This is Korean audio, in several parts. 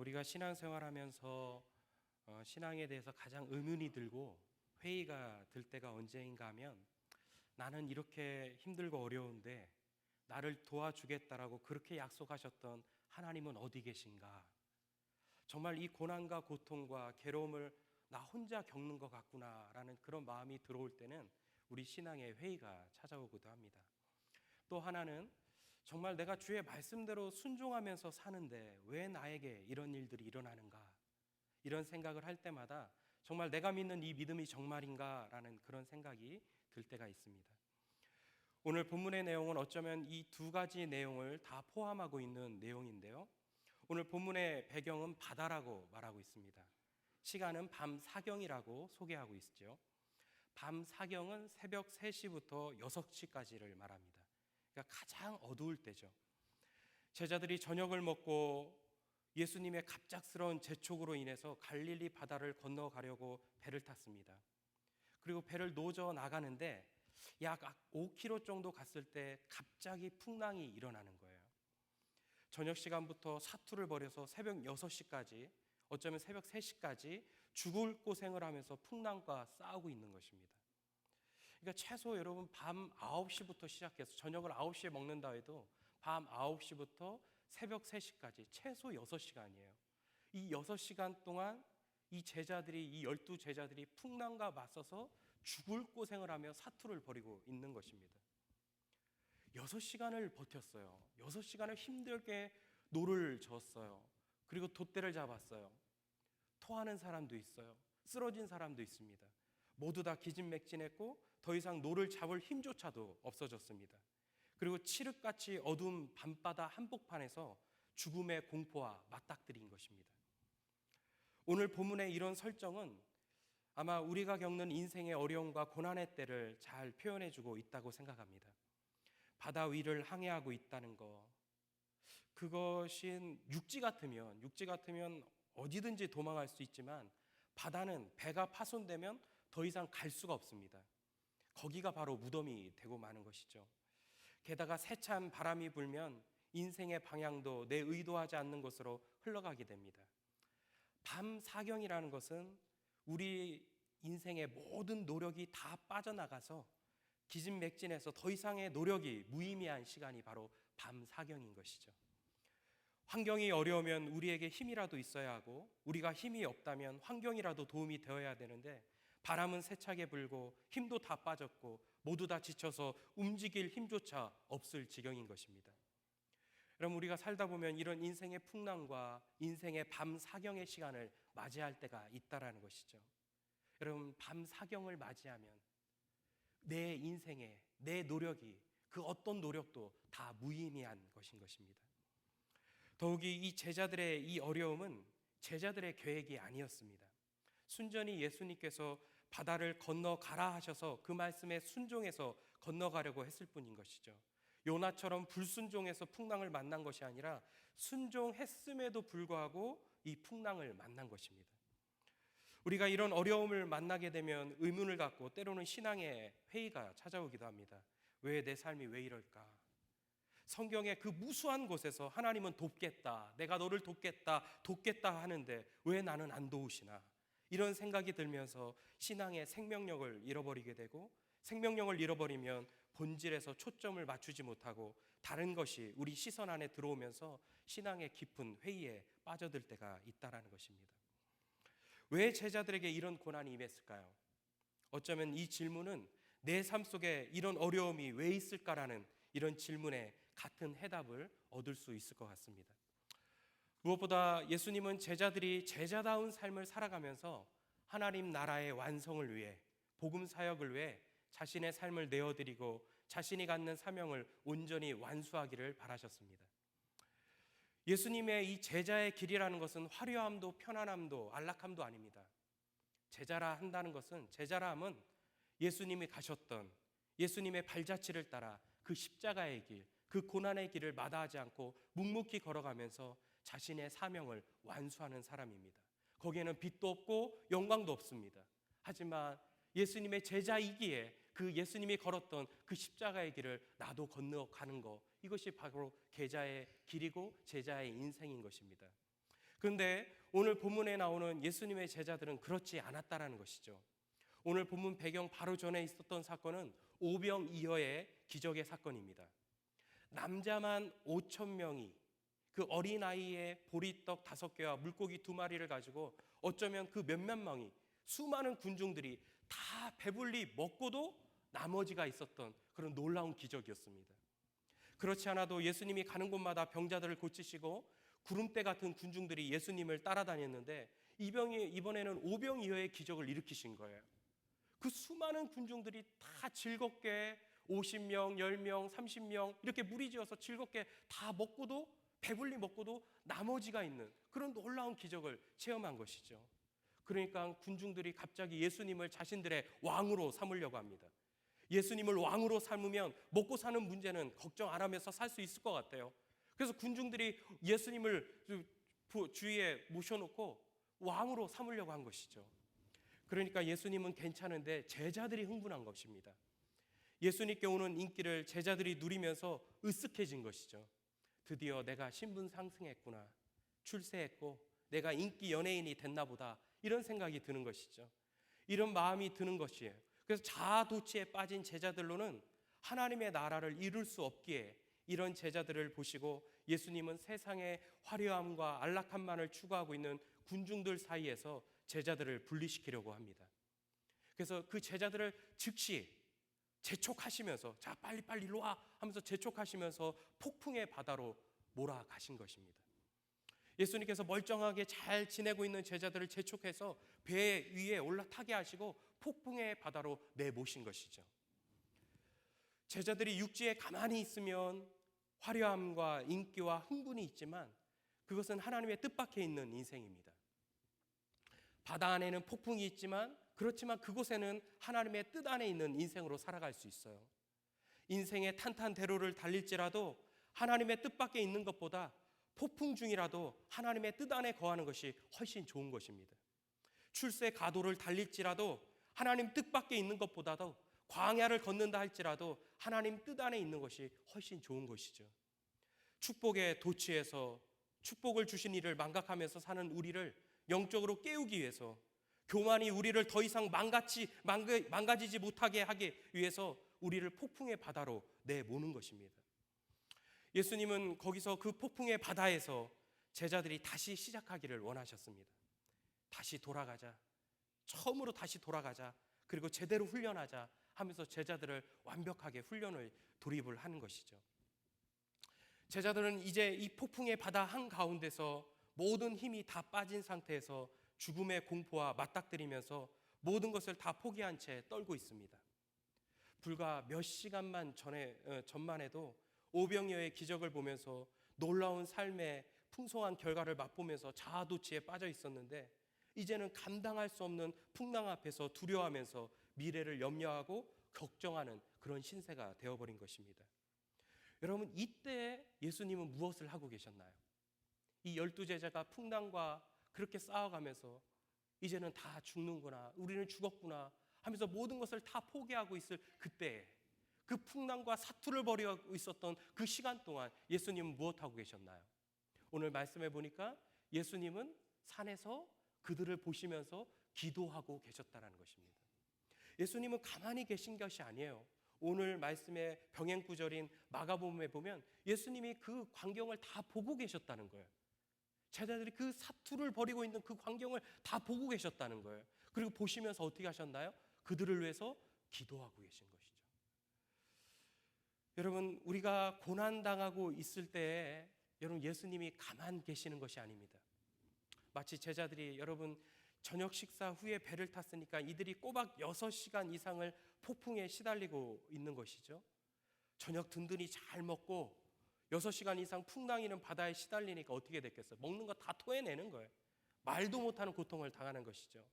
우리가 신앙생활하면서 신앙에 대해서 가장 의문이 들고 회의가 들 때가 언제인가 하면, 나는 이렇게 힘들고 어려운데 나를 도와주겠다라고 그렇게 약속하셨던 하나님은 어디 계신가? 정말 이 고난과 고통과 괴로움을 나 혼자 겪는 것 같구나라는 그런 마음이 들어올 때는 우리 신앙의 회의가 찾아오기도 합니다. 또 하나는, 정말 내가 주의 말씀대로 순종하면서 사는데 왜 나에게 이런 일들이 일어나는가, 이런 생각을 할 때마다 정말 내가 믿는 이 믿음이 정말인가 라는 그런 생각이 들 때가 있습니다. 오늘 본문의 내용은 어쩌면 이 두 가지 내용을 다 포함하고 있는 내용인데요, 오늘 본문의 배경은 바다라고 말하고 있습니다. 시간은 밤 사경이라고 소개하고 있죠. 밤 사경은 새벽 3시부터 6시까지를 말합니다. 그러니까 가장 어두울 때죠. 제자들이 저녁을 먹고 예수님의 갑작스러운 재촉으로 인해서 갈릴리 바다를 건너가려고 배를 탔습니다. 그리고 배를 노져 나가는데 약 5km 정도 갔을 때 갑자기 풍랑이 일어나는 거예요. 저녁 시간부터 사투를 벌여서 새벽 6시까지, 어쩌면 새벽 3시까지 죽을 고생을 하면서 풍랑과 싸우고 있는 것입니다. 그러니까 최소 여러분 밤 9시부터 시작해서 저녁을 9시에 먹는다 해도 밤 9시부터 새벽 3시까지 최소 6시간이에요. 이 6시간 동안 이 12제자들이 풍랑과 맞서서 죽을 고생을 하며 사투를 벌이고 있는 것입니다. 6시간을 버텼어요. 6시간을 힘들게 노를 저었어요. 그리고 돛대를 잡았어요. 토하는 사람도 있어요. 쓰러진 사람도 있습니다. 모두 다 기진맥진했고 더 이상 노를 잡을 힘조차도 없어졌습니다. 그리고 칠흑같이 어두운 밤바다 한복판에서 죽음의 공포와 맞닥뜨린 것입니다. 오늘 본문의 이런 설정은 아마 우리가 겪는 인생의 어려움과 고난의 때를 잘 표현해주고 있다고 생각합니다. 바다 위를 항해하고 있다는 것, 그것이 육지 같으면 어디든지 도망갈 수 있지만, 바다는 배가 파손되면 더 이상 갈 수가 없습니다. 거기가 바로 무덤이 되고 마는 것이죠. 게다가 세찬 바람이 불면 인생의 방향도 내 의도하지 않는 곳으로 흘러가게 됩니다. 밤 사경이라는 것은 우리 인생의 모든 노력이 다 빠져나가서 기진맥진해서 더 이상의 노력이 무의미한 시간이 바로 밤 사경인 것이죠. 환경이 어려우면 우리에게 힘이라도 있어야 하고, 우리가 힘이 없다면 환경이라도 도움이 되어야 되는데, 바람은 세차게 불고 힘도 다 빠졌고 모두 다 지쳐서 움직일 힘조차 없을 지경인 것입니다. 여러분, 우리가 살다 보면 이런 인생의 풍랑과 인생의 밤 사경의 시간을 맞이할 때가 있다라는 것이죠. 여러분, 밤 사경을 맞이하면 내 인생에 내 노력이, 그 어떤 노력도 다 무의미한 것인 것입니다. 더욱이 이 제자들의 이 어려움은 제자들의 계획이 아니었습니다. 순전히 예수님께서 바다를 건너가라 하셔서 그 말씀에 순종해서 건너가려고 했을 뿐인 것이죠. 요나처럼 불순종해서 풍랑을 만난 것이 아니라 순종했음에도 불구하고 이 풍랑을 만난 것입니다. 우리가 이런 어려움을 만나게 되면 의문을 갖고 때로는 신앙의 회의가 찾아오기도 합니다. 왜 내 삶이 왜 이럴까? 성경의 그 무수한 곳에서 하나님은 돕겠다, 내가 너를 돕겠다 하는데 왜 나는 안 도우시나? 이런 생각이 들면서 신앙의 생명력을 잃어버리게 되고, 생명력을 잃어버리면 본질에서 초점을 맞추지 못하고 다른 것이 우리 시선 안에 들어오면서 신앙의 깊은 회의에 빠져들 때가 있다는 것입니다. 왜 제자들에게 이런 고난이 임했을까요? 어쩌면 이 질문은 내 삶 속에 이런 어려움이 왜 있을까라는 이런 질문에 같은 해답을 얻을 수 있을 것 같습니다. 무엇보다 예수님은 제자들이 제자다운 삶을 살아가면서 하나님 나라의 완성을 위해, 복음 사역을 위해 자신의 삶을 내어드리고 자신이 갖는 사명을 온전히 완수하기를 바라셨습니다. 예수님의 이 제자의 길이라는 것은 화려함도 편안함도 안락함도 아닙니다. 제자라 한다는 것은, 제자라 함은 예수님이 가셨던 예수님의 발자취를 따라 그 십자가의 길, 그 고난의 길을 마다하지 않고 묵묵히 걸어가면서 자신의 사명을 완수하는 사람입니다. 거기에는 빛도 없고 영광도 없습니다. 하지만 예수님의 제자이기에 그 예수님이 걸었던 그 십자가의 길을 나도 건너가는 것, 이것이 바로 제자의 길이고 제자의 인생인 것입니다. 그런데 오늘 본문에 나오는 예수님의 제자들은 그렇지 않았다라는 것이죠. 오늘 본문 배경 바로 전에 있었던 사건은 오병이어의 기적의 사건입니다. 남자만 5천 명이 그 어린아이의 보리떡 5개와 물고기 2마리를 가지고 어쩌면 그 몇몇 명이 수많은 군중들이 다 배불리 먹고도 나머지가 있었던 그런 놀라운 기적이었습니다. 그렇지 않아도 예수님이 가는 곳마다 병자들을 고치시고 구름대 같은 군중들이 예수님을 따라다녔는데 이번에는 오병이어의 기적을 일으키신 거예요. 그 수많은 군중들이 다 즐겁게 50명, 10명, 30명 이렇게 무리지어서 즐겁게 다 먹고도 배불리 먹고도 나머지가 있는 그런 놀라운 기적을 체험한 것이죠. 그러니까 군중들이 갑자기 예수님을 자신들의 왕으로 삼으려고 합니다. 예수님을 왕으로 삼으면 먹고 사는 문제는 걱정 안 하면서 살 수 있을 것 같아요. 그래서 군중들이 예수님을 주위에 모셔놓고 왕으로 삼으려고 한 것이죠. 그러니까 예수님은 괜찮은데 제자들이 흥분한 것입니다. 예수님께 오는 인기를 제자들이 누리면서 으쓱해진 것이죠. 드디어 내가 신분 상승했구나, 출세했고 내가 인기 연예인이 됐나 보다, 이런 생각이 드는 것이죠. 이런 마음이 드는 것이에요. 그래서 자아도취에 빠진 제자들로는 하나님의 나라를 이룰 수 없기에 이런 제자들을 보시고 예수님은 세상의 화려함과 안락함만을 추구하고 있는 군중들 사이에서 제자들을 분리시키려고 합니다. 그래서 그 제자들을 즉시 재촉하시면서 자 빨리빨리 일로 와 하면서 재촉하시면서 폭풍의 바다로 몰아가신 것입니다. 예수님께서 멀쩡하게 잘 지내고 있는 제자들을 재촉해서 배 위에 올라타게 하시고 폭풍의 바다로 내모신 것이죠. 제자들이 육지에 가만히 있으면 화려함과 인기와 흥분이 있지만 그것은 하나님의 뜻밖에 있는 인생입니다. 바다 안에는 폭풍이 있지만 그렇지만 그곳에는 하나님의 뜻 안에 있는 인생으로 살아갈 수 있어요. 인생의 탄탄대로를 달릴지라도 하나님의 뜻밖에 있는 것보다 폭풍 중이라도 하나님의 뜻 안에 거하는 것이 훨씬 좋은 것입니다. 출세 가도를 달릴지라도 하나님 뜻밖에 있는 것보다도 광야를 걷는다 할지라도 하나님 뜻 안에 있는 것이 훨씬 좋은 것이죠. 축복에 도취해서 축복을 주신 이를 망각하면서 사는 우리를 영적으로 깨우기 위해서 교만이 우리를 더 이상 망가지지 못하게 하기 위해서 우리를 폭풍의 바다로 내모는 것입니다. 예수님은 거기서 그 폭풍의 바다에서 제자들이 다시 시작하기를 원하셨습니다. 다시 돌아가자. 처음으로 다시 돌아가자. 그리고 제대로 훈련하자 하면서 제자들을 완벽하게 훈련을 돌입을 하는 것이죠. 제자들은 이제 이 폭풍의 바다 한가운데서 모든 힘이 다 빠진 상태에서 죽음의 공포와 맞닥뜨리면서 모든 것을 다 포기한 채 떨고 있습니다. 불과 몇 시간만 전만 해도 오병이어의 기적을 보면서 놀라운 삶의 풍성한 결과를 맛보면서 자아도취에 빠져 있었는데 이제는 감당할 수 없는 풍랑 앞에서 두려워하면서 미래를 염려하고 걱정하는 그런 신세가 되어버린 것입니다. 여러분, 이때 예수님은 무엇을 하고 계셨나요? 이 12제자가 풍랑과 그렇게 싸워가면서 이제는 다 죽는구나, 우리는 죽었구나 하면서 모든 것을 다 포기하고 있을 그때 그 풍랑과 사투를 벌이고 있었던 그 시간 동안 예수님은 무엇하고 계셨나요? 오늘 말씀해 보니까 예수님은 산에서 그들을 보시면서 기도하고 계셨다는 것입니다. 예수님은 가만히 계신 것이 아니에요. 오늘 말씀의 병행 구절인 마가복음에 보면 예수님이 그 광경을 다 보고 계셨다는 거예요. 제자들이 그 사투를 벌이고 있는 그 광경을 다 보고 계셨다는 거예요. 그리고 보시면서 어떻게 하셨나요? 그들을 위해서 기도하고 계신 것이죠. 여러분, 우리가 고난당하고 있을 때 여러분 예수님이 가만 계시는 것이 아닙니다. 마치 제자들이 여러분 저녁 식사 후에 배를 탔으니까 이들이 꼬박 6시간 이상을 폭풍에 시달리고 있는 것이죠. 저녁 든든히 잘 먹고 6시간 이상 풍랑이는 바다에 시달리니까 어떻게 됐겠어요? 먹는 거 다 토해내는 거예요. 말도 못하는 고통을 당하는 것이죠.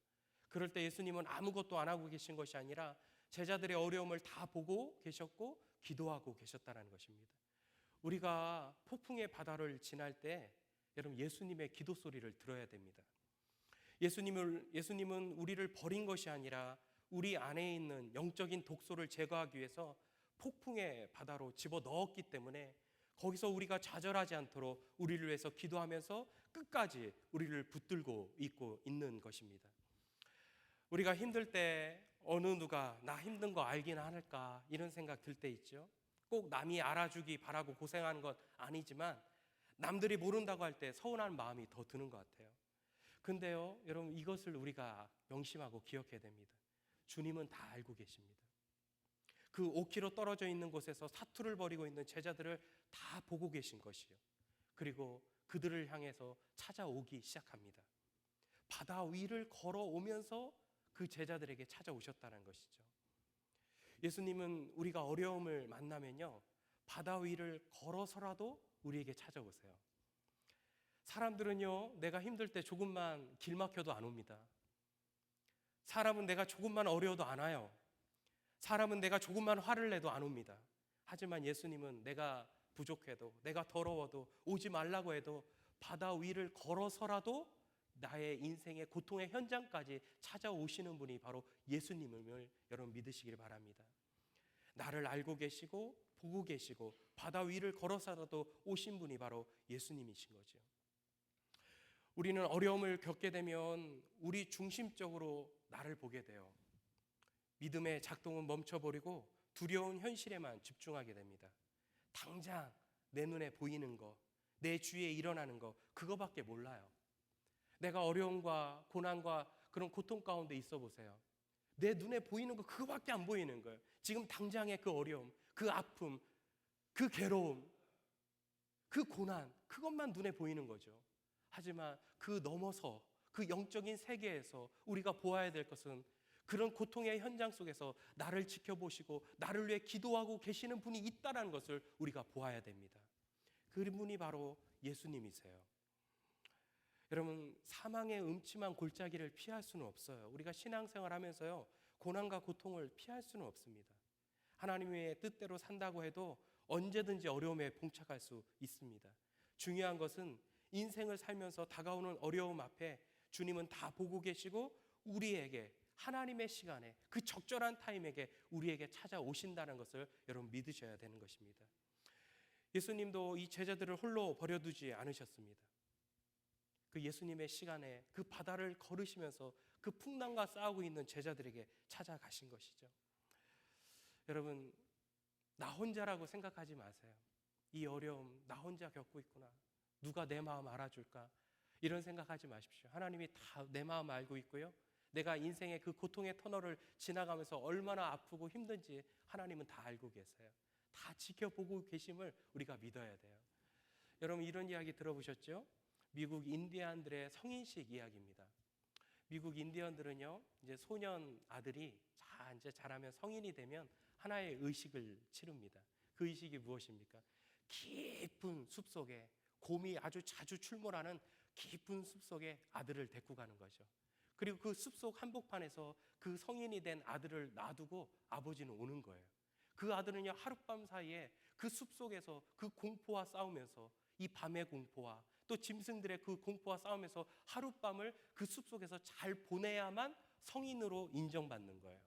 그럴 때 예수님은 아무것도 안 하고 계신 것이 아니라 제자들의 어려움을 다 보고 계셨고 기도하고 계셨다는 것입니다. 우리가 폭풍의 바다를 지날 때 여러분 예수님의 기도 소리를 들어야 됩니다. 예수님은 우리를 버린 것이 아니라 우리 안에 있는 영적인 독소를 제거하기 위해서 폭풍의 바다로 집어넣었기 때문에 거기서 우리가 좌절하지 않도록 우리를 위해서 기도하면서 끝까지 우리를 붙들고 있고 있는 것입니다. 우리가 힘들 때 어느 누가 나 힘든 거 알긴 할까 이런 생각 들 때 있죠. 꼭 남이 알아주기 바라고 고생하는 건 아니지만 남들이 모른다고 할 때 서운한 마음이 더 드는 것 같아요. 근데요, 여러분, 이것을 우리가 명심하고 기억해야 됩니다. 주님은 다 알고 계십니다. 그 5km 떨어져 있는 곳에서 사투를 벌이고 있는 제자들을 다 보고 계신 것이요. 그리고 그들을 향해서 찾아오기 시작합니다. 바다 위를 걸어오면서 그 제자들에게 찾아오셨다는 것이죠. 예수님은 우리가 어려움을 만나면요, 바다 위를 걸어서라도 우리에게 찾아오세요. 사람들은요, 내가 힘들 때 조금만 길 막혀도 안 옵니다. 사람은 내가 조금만 어려워도 안 와요. 사람은 내가 조금만 화를 내도 안 옵니다. 하지만 예수님은 내가 부족해도, 내가 더러워도, 오지 말라고 해도 바다 위를 걸어서라도 나의 인생의 고통의 현장까지 찾아오시는 분이 바로 예수님을 여러분 믿으시길 바랍니다. 나를 알고 계시고 보고 계시고 바다 위를 걸어서라도 오신 분이 바로 예수님이신 거죠. 우리는 어려움을 겪게 되면 우리 중심적으로 나를 보게 돼요. 믿음의 작동은 멈춰버리고 두려운 현실에만 집중하게 됩니다. 당장 내 눈에 보이는 거, 내 주위에 일어나는 거, 그거밖에 몰라요. 내가 어려움과 고난과 그런 고통 가운데 있어 보세요. 내 눈에 보이는 거 그거밖에 안 보이는 거예요. 지금 당장의 그 어려움, 그 아픔, 그 괴로움, 그 고난, 그것만 눈에 보이는 거죠. 하지만 그 넘어서 그 영적인 세계에서 우리가 보아야 될 것은 그런 고통의 현장 속에서 나를 지켜보시고 나를 위해 기도하고 계시는 분이 있다는 것을 우리가 보아야 됩니다. 그분이 바로 예수님이세요. 여러분, 사망의 음침한 골짜기를 피할 수는 없어요. 우리가 신앙생활 하면서요, 고난과 고통을 피할 수는 없습니다. 하나님의 뜻대로 산다고 해도 언제든지 어려움에 봉착할 수 있습니다. 중요한 것은 인생을 살면서 다가오는 어려움 앞에 주님은 다 보고 계시고 우리에게 하나님의 시간에 그 적절한 타임에게 우리에게 찾아오신다는 것을 여러분 믿으셔야 되는 것입니다. 예수님도 이 제자들을 홀로 버려두지 않으셨습니다. 그 예수님의 시간에 그 바다를 걸으시면서 그 풍랑과 싸우고 있는 제자들에게 찾아가신 것이죠. 여러분, 나 혼자라고 생각하지 마세요. 이 어려움 나 혼자 겪고 있구나. 누가 내 마음 알아줄까? 이런 생각하지 마십시오. 하나님이 다 내 마음 알고 있고요. 내가 인생의 그 고통의 터널을 지나가면서 얼마나 아프고 힘든지 하나님은 다 알고 계세요. 다 지켜보고 계심을 우리가 믿어야 돼요. 여러분, 이런 이야기 들어보셨죠? 미국 인디언들의 성인식 이야기입니다. 미국 인디언들은요, 이제 소년 아들이 이제 자라면 성인이 되면 하나의 의식을 치릅니다. 그 의식이 무엇입니까? 깊은 숲속에 곰이 아주 자주 출몰하는 깊은 숲속에 아들을 데리고 가는 거죠. 그리고 그 숲속 한복판에서 그 성인이 된 아들을 놔두고 아버지는 오는 거예요. 그 아들은요, 하룻밤 사이에 그 숲속에서 그 공포와 싸우면서 이 밤의 공포와 또 짐승들의 그 공포와 싸우면서 하룻밤을 그 숲속에서 잘 보내야만 성인으로 인정받는 거예요.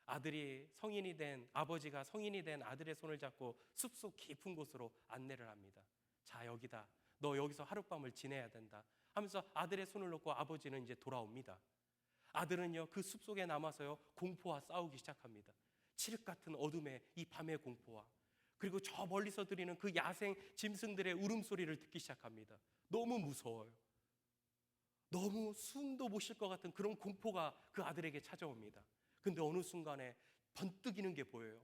아버지가 성인이 된 아들의 손을 잡고 숲속 깊은 곳으로 안내를 합니다. 자, 여기다. 너 여기서 하룻밤을 지내야 된다 하면서 아들의 손을 놓고 아버지는 이제 돌아옵니다. 아들은요, 그 숲속에 남아서요, 공포와 싸우기 시작합니다. 칠흑 같은 어둠의 이 밤의 공포와 그리고 저 멀리서 들리는 그 야생 짐승들의 울음소리를 듣기 시작합니다. 너무 무서워요. 너무 숨도 못 쉴 것 같은 그런 공포가 그 아들에게 찾아옵니다. 근데 어느 순간에 번뜩이는 게 보여요.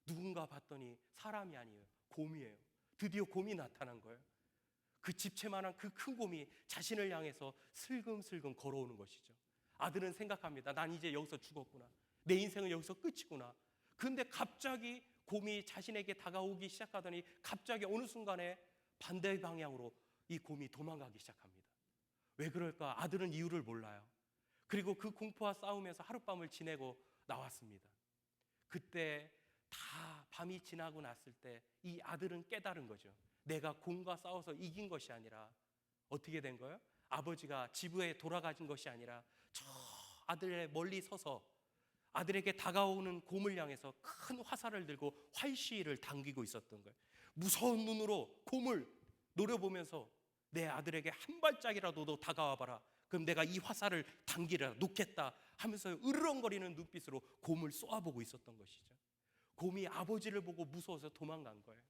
누군가 봤더니 사람이 아니에요. 곰이에요. 드디어 곰이 나타난 거예요. 그 집채만한 그 큰 곰이 자신을 향해서 슬금슬금 걸어오는 것이죠. 아들은 생각합니다. 난 이제 여기서 죽었구나. 내 인생은 여기서 끝이구나. 근데 갑자기 곰이 자신에게 다가오기 시작하더니 갑자기 어느 순간에 반대 방향으로 이 곰이 도망가기 시작합니다. 왜 그럴까? 아들은 이유를 몰라요. 그리고 그 공포와 싸우면서 하룻밤을 지내고 나왔습니다. 그때 다 밤이 지나고 났을 때 이 아들은 깨달은 거죠. 내가 곰과 싸워서 이긴 것이 아니라 어떻게 된 거예요? 아버지가 지부에 돌아가신 것이 아니라 저 아들의 멀리 서서 아들에게 다가오는 곰을 향해서 큰 화살을 들고 활시위를 당기고 있었던 거예요. 무서운 눈으로 곰을 노려보면서 내 아들에게 한 발짝이라도 더 다가와 봐라. 그럼 내가 이 화살을 당기라 놓겠다 하면서 으르렁거리는 눈빛으로 곰을 쏘아보고 있었던 것이죠. 곰이 아버지를 보고 무서워서 도망간 거예요.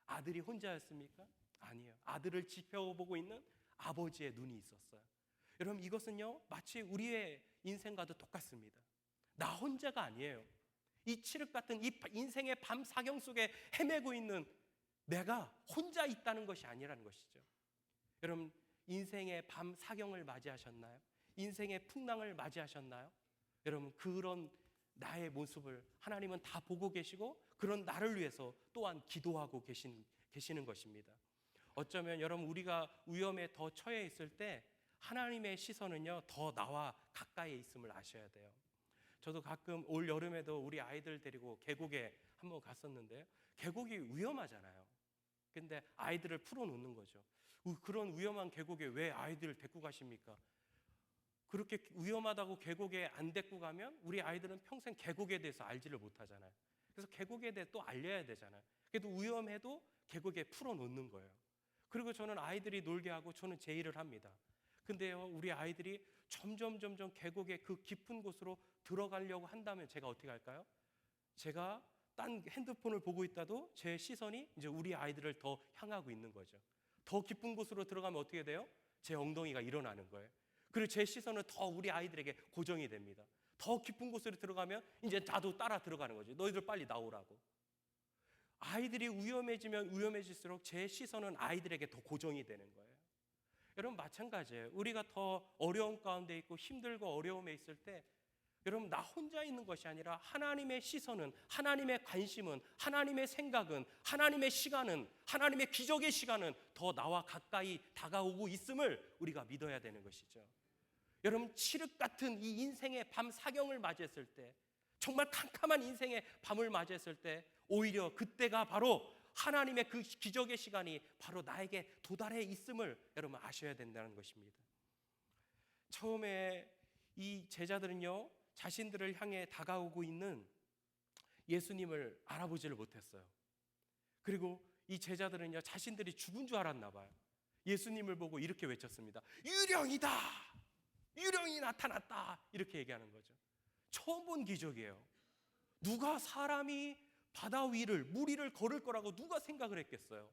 아들이 혼자였습니까? 아니에요. 아들을 지켜보고 있는 아버지의 눈이 있었어요. 여러분, 이것은요 마치 우리의 인생과도 똑같습니다. 나 혼자가 아니에요. 이 칠흑 같은 이 인생의 밤 사경 속에 헤매고 있는 내가 혼자 있다는 것이 아니라는 것이죠. 여러분, 인생의 밤 사경을 맞이하셨나요? 인생의 풍랑을 맞이하셨나요? 여러분, 그런 나의 모습을 하나님은 다 보고 계시고 그런 나를 위해서 또한 기도하고 계시는 것입니다. 어쩌면 여러분, 우리가 위험에 더 처해 있을 때 하나님의 시선은요 더 나와 가까이에 있음을 아셔야 돼요. 저도 가끔 올 여름에도 우리 아이들 데리고 계곡에 한번 갔었는데요, 계곡이 위험하잖아요. 근데 아이들을 풀어놓는 거죠. 그런 위험한 계곡에 왜 아이들을 데리고 가십니까? 그렇게 위험하다고 계곡에 안 데리고 가면 우리 아이들은 평생 계곡에 대해서 알지를 못하잖아요. 그래서 계곡에 대해 또 알려야 되잖아요. 그래도 위험해도 계곡에 풀어놓는 거예요. 그리고 저는 아이들이 놀게 하고 저는 제 일을 합니다. 근데요, 우리 아이들이 점점 계곡의 그 깊은 곳으로 들어가려고 한다면 제가 어떻게 할까요? 제가 딴 핸드폰을 보고 있다도 제 시선이 이제 우리 아이들을 더 향하고 있는 거죠. 더 깊은 곳으로 들어가면 어떻게 돼요? 제 엉덩이가 일어나는 거예요. 그리고 제 시선은 더 우리 아이들에게 고정이 됩니다. 더 깊은 곳으로 들어가면 이제 나도 따라 들어가는 거죠. 너희들 빨리 나오라고. 아이들이 위험해지면 위험해질수록 제 시선은 아이들에게 더 고정이 되는 거예요. 여러분, 마찬가지예요. 우리가 더 어려움 가운데 있고 힘들고 어려움에 있을 때 여러분, 나 혼자 있는 것이 아니라 하나님의 시선은, 하나님의 관심은, 하나님의 생각은, 하나님의 시간은, 하나님의 기적의 시간은 더 나와 가까이 다가오고 있음을 우리가 믿어야 되는 것이죠. 여러분, 칠흑 같은 이 인생의 밤 사경을 맞이했을 때, 정말 캄캄한 인생의 밤을 맞이했을 때 오히려 그때가 바로 하나님의 그 기적의 시간이 바로 나에게 도달해 있음을 여러분 아셔야 된다는 것입니다. 처음에 이 제자들은요 자신들을 향해 다가오고 있는 예수님을 알아보지를 못했어요. 그리고 이 제자들은요 자신들이 죽은 줄 알았나 봐요. 예수님을 보고 이렇게 외쳤습니다. 유령이다! 유령이 나타났다! 이렇게 얘기하는 거죠. 처음 본 기적이에요. 누가 사람이 바다 위를, 물 위를 걸을 거라고 누가 생각을 했겠어요?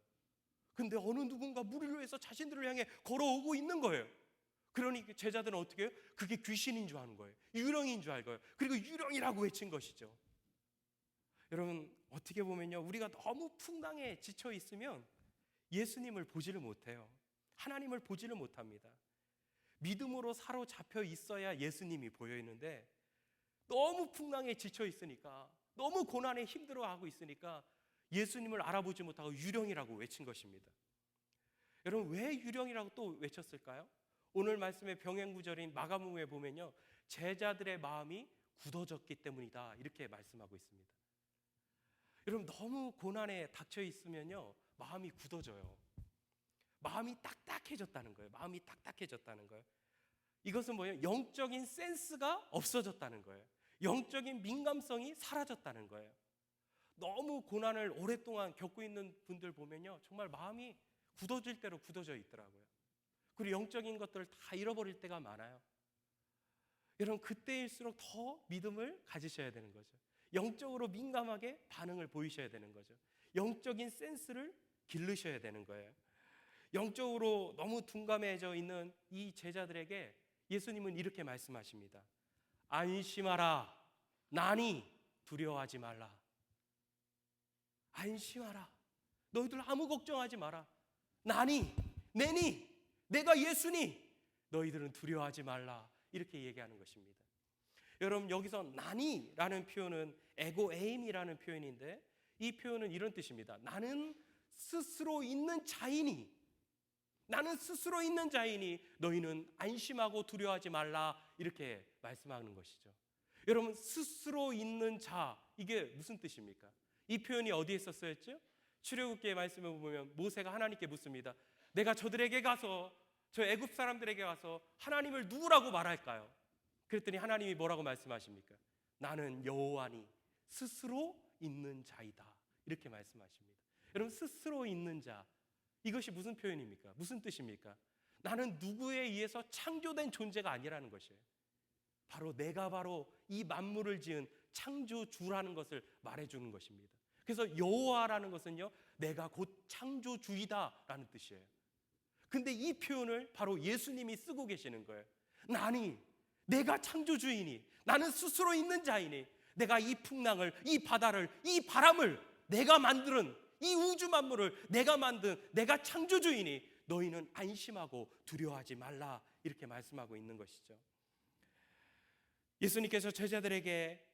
근데 어느 누군가 물 위로 해서 자신들을 향해 걸어오고 있는 거예요. 그러니 제자들은 어떻게 해요? 그게 귀신인 줄 아는 거예요. 유령인 줄 알고요. 그리고 유령이라고 외친 것이죠. 여러분, 어떻게 보면요, 우리가 너무 풍랑에 지쳐 있으면 예수님을 보지를 못해요. 하나님을 보지를 못합니다. 믿음으로 사로잡혀 있어야 예수님이 보여 있는데 너무 풍랑에 지쳐 있으니까, 너무 고난에 힘들어하고 있으니까 예수님을 알아보지 못하고 유령이라고 외친 것입니다. 여러분, 왜 유령이라고 또 외쳤을까요? 오늘 말씀의 병행 구절인 마가복음에 보면요, 제자들의 마음이 굳어졌기 때문이다 이렇게 말씀하고 있습니다. 여러분, 너무 고난에 닥쳐 있으면요 마음이 굳어져요. 마음이 딱딱해졌다는 거예요. 마음이 딱딱해졌다는 거예요. 이것은 뭐예요? 영적인 센스가 없어졌다는 거예요. 영적인 민감성이 사라졌다는 거예요. 너무 고난을 오랫동안 겪고 있는 분들 보면요 정말 마음이 굳어질 대로 굳어져 있더라고요. 그리고 영적인 것들을 다 잃어버릴 때가 많아요. 여러분, 그때일수록 더 믿음을 가지셔야 되는 거죠. 영적으로 민감하게 반응을 보이셔야 되는 거죠. 영적인 센스를 기르셔야 되는 거예요. 영적으로 너무 둔감해져 있는 이 제자들에게 예수님은 이렇게 말씀하십니다. 안심하라. 나니 두려워하지 말라. 안심하라. 너희들 아무 걱정하지 마라. 나니, 내니, 내가 예수니, 너희들은 두려워하지 말라. 이렇게 얘기하는 것입니다. 여러분, 여기서 나니라는 표현은 에고에임이라는 표현인데 이 표현은 이런 뜻입니다. 나는 스스로 있는 자이니, 나는 스스로 있는 자이니 너희는 안심하고 두려워하지 말라 이렇게 말씀하는 것이죠. 여러분, 스스로 있는 자, 이게 무슨 뜻입니까? 이 표현이 어디에 썼었죠? 출애굽기의 말씀을 보면 모세가 하나님께 묻습니다. 내가 저들에게 가서, 저 애굽 사람들에게 가서 하나님을 누구라고 말할까요? 그랬더니 하나님이 뭐라고 말씀하십니까? 나는 여호와니 스스로 있는 자이다 이렇게 말씀하십니다. 여러분, 스스로 있는 자, 이것이 무슨 표현입니까? 무슨 뜻입니까? 나는 누구에 의해서 창조된 존재가 아니라는 것이에요. 바로 내가 바로 이 만물을 지은 창조주라는 것을 말해주는 것입니다. 그래서 여호와라는 것은요, 내가 곧 창조주이다라는 뜻이에요. 근데 이 표현을 바로 예수님이 쓰고 계시는 거예요. 내가 창조주이니, 나는 스스로 있는 자이니, 내가 이 풍랑을, 이 바다를, 이 바람을 내가 만드는 이 우주 만물을 내가 만든 내가 창조주이니 너희는 안심하고 두려워하지 말라, 이렇게 말씀하고 있는 것이죠. 예수님께서 제자들에게